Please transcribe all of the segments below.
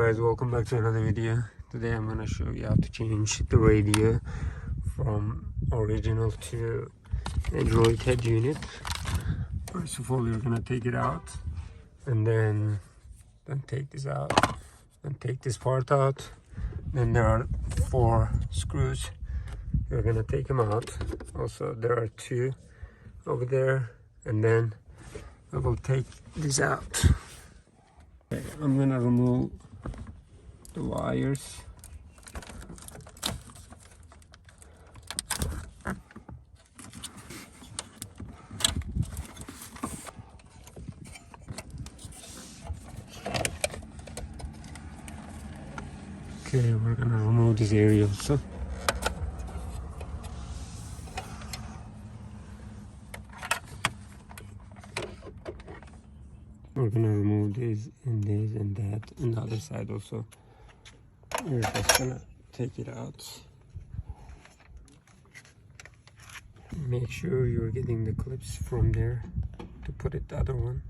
guys, welcome back to another video. Today I'm going to show you how to change the radio from original to Android head unit. First of all, you're going to take it out and then take this out and take this part out. Then there are 4 screws. You're going to take them out. Also there are 2 over there, and then I will take this out. Okay, I'm gonna remove the wires. Okay, we're gonna remove this area also. We're gonna remove this and that, and the other side also. We're just gonna take it out. Make sure you're getting the clips from there to put it the other one.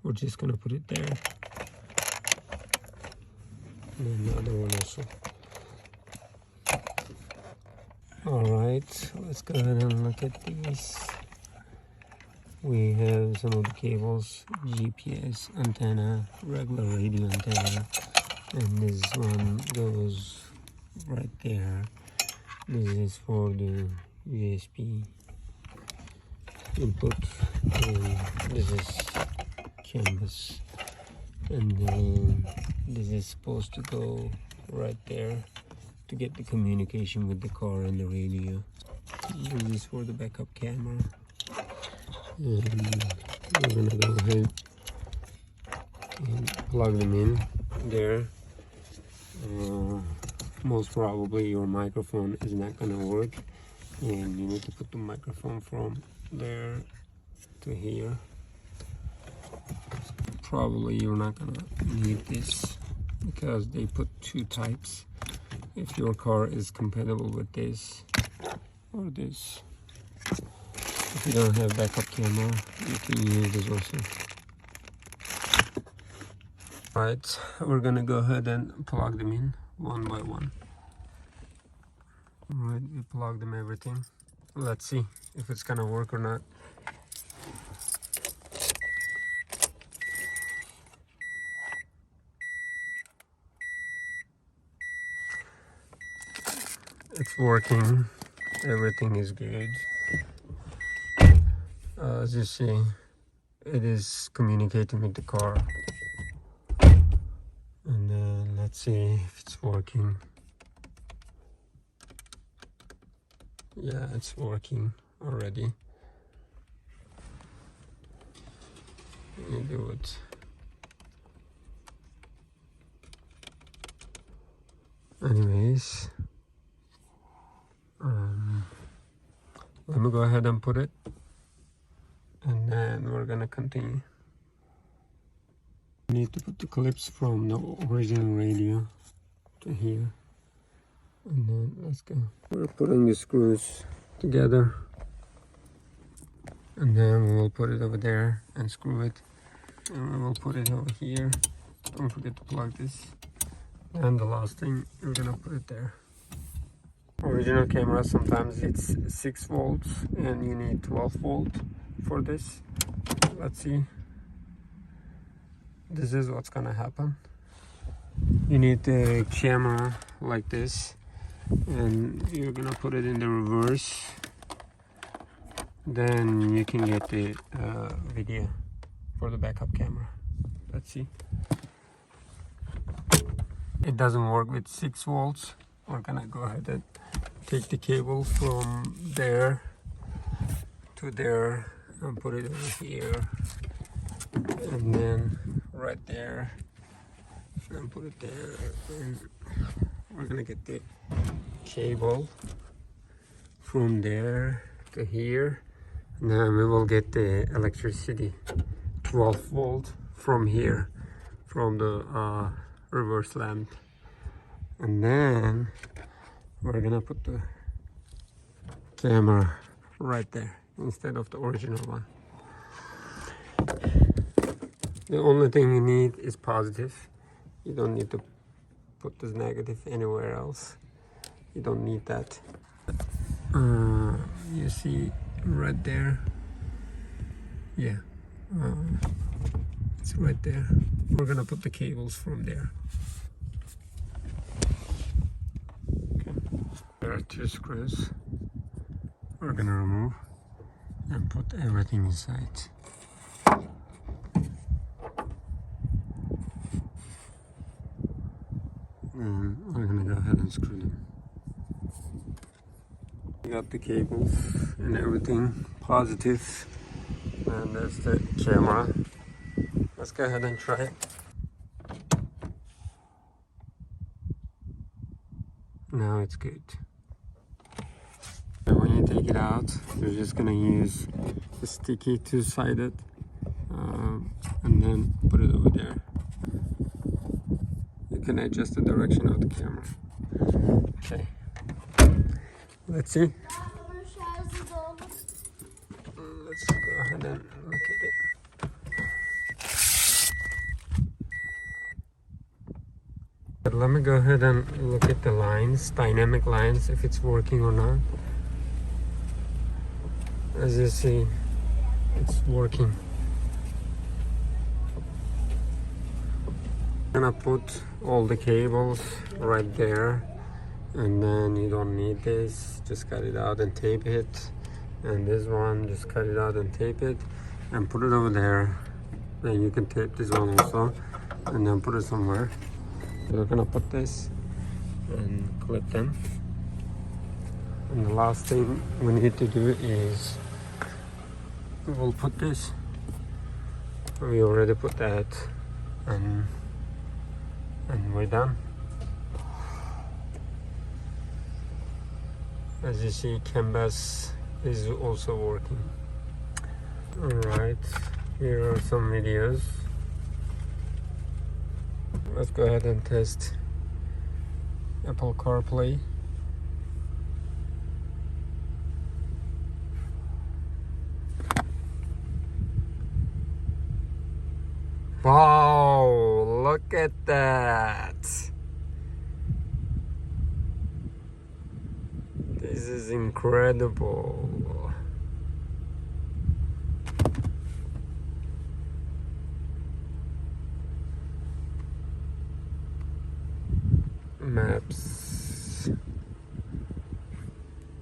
We're just gonna put it there. And then the other one also. Alright, let's go ahead and look at these. We have some of the cables, GPS antenna, regular radio antenna, and this one goes right there. This is for the USB input, and this is canvas, and then this is supposed to go right there to get the communication with the car and the radio. This is for the backup camera. And we're gonna go ahead and plug them in there. Most probably your microphone is not gonna work, and you need to put the microphone from there to here. Probably you're not gonna need this because they put 2 types. If your car is compatible with this or this. If you don't have backup camera, you can use this also. Alright, we're gonna go ahead and plug them in one by one. Alright, we plug them everything. Let's see if it's gonna work or not. It's working. Everything is good. As you see, it is communicating with the car. And then let's see if it's working. Yeah, it's working already. Let me do it. Anyways, let me go ahead and put it, and then we're gonna continue. You need to put the clips from the original radio to here, and then let's go. We're putting the screws together, and then we will put it over there and screw it, and we will put it over here. Don't forget to plug this, and the last thing, we're gonna put it there. Original camera, sometimes it's 6 volts and you need 12 volt for this. Let's see. This is what's gonna happen. You need the camera like this, and you're gonna put it in the reverse. Then you can get the video for the backup camera. Let's see. It doesn't work with 6 volts. We're gonna go ahead and take the cable from there to there and put it over here, and then right there, and put it there, and we're gonna get the cable from there to here, and then we will get the electricity 12 volt from here, from the reverse lamp, and then we're gonna put the camera right there instead of the original one. The only thing you need is positive You don't need to put this negative anywhere else. You don't need that. You see right there? Yeah, it's right there. We're gonna put the cables from there. Okay. There are 2 screws. We're gonna remove and put everything inside. And we're gonna go ahead and screw them. We got the cables and everything positive, and there's the camera. Let's go ahead and try it. Now it's good. And when you take it out, you're just gonna use the sticky 2-sided and then put it over there. You can adjust the direction of the camera. Okay, let's see. Let's go ahead and look at it. But let me go ahead and look at the lines, dynamic lines, if it's working or not. As you see, it's working. I'm gonna put all the cables right there, and then you don't need this, just cut it out and tape it. And this one, just cut it out and tape it and put it over there. Then you can tape this one also and then put it somewhere. We're gonna put this and clip them. And the last thing we need to do is we'll put this. We already put that, and we're done. As you see, canvas is also working. Alright, here are some videos. Let's go ahead and test Apple Carplay. Wow, look at that. This is incredible. Maps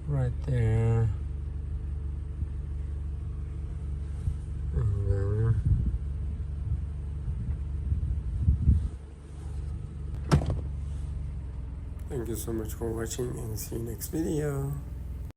right there. And then thank you so much for watching, and see you next video.